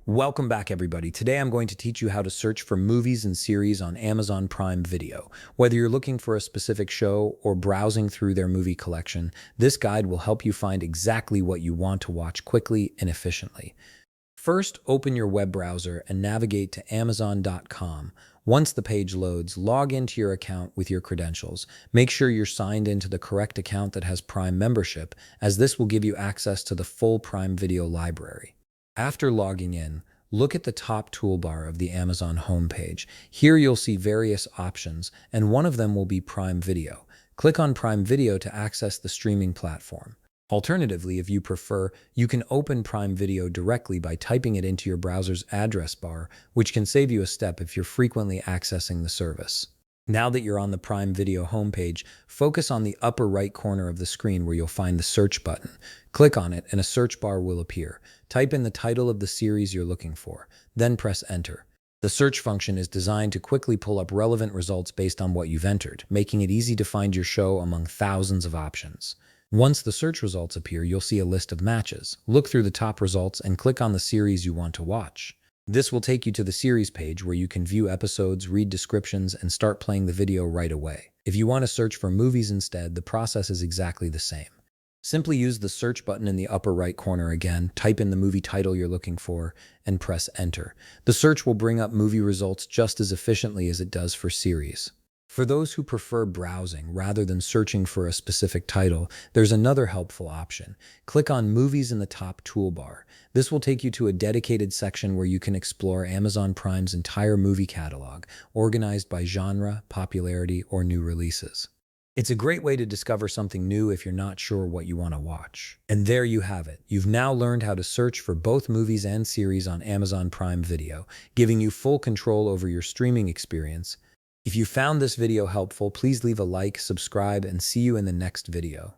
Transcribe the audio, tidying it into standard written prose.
Welcome back, everybody. Today I'm going to teach you how to search for movies and series on Amazon Prime Video. Whether you're looking for a specific show or browsing through their movie collection, this guide will help you find exactly what you want to watch quickly and efficiently. First, open your web browser and navigate to Amazon.com. Once the page loads, log into your account with your credentials. Make sure you're signed into the correct account that has Prime membership, as this will give you access to the full Prime Video library. After logging in, look at the top toolbar of the Amazon homepage. Here you'll see various options, and one of them will be Prime Video. Click on Prime Video to access the streaming platform. Alternatively, if you prefer, you can open Prime Video directly by typing it into your browser's address bar, which can save you a step if you're frequently accessing the service. Now that you're on the Prime Video homepage, focus on the upper right corner of the screen where you'll find the search button. Click on it and a search bar will appear. Type in the title of the series you're looking for, then press enter. The search function is designed to quickly pull up relevant results based on what you've entered, making it easy to find your show among thousands of options. Once the search results appear, you'll see a list of matches. Look through the top results and click on the series you want to watch. This will take you to the series page where you can view episodes, read descriptions, and start playing the video right away. If you want to search for movies instead, the process is exactly the same. Simply use the search button in the upper right corner again, type in the movie title you're looking for, and press enter. The search will bring up movie results just as efficiently as it does for series. For those who prefer browsing rather than searching for a specific title, there's another helpful option. Click on Movies in the top toolbar. This will take you to a dedicated section where you can explore Amazon Prime's entire movie catalog, organized by genre, popularity, or new releases. It's a great way to discover something new if you're not sure what you want to watch. And there you have it. You've now learned how to search for both movies and series on Amazon Prime Video, giving you full control over your streaming experience. If you found this video helpful, please leave a like, subscribe, and see you in the next video.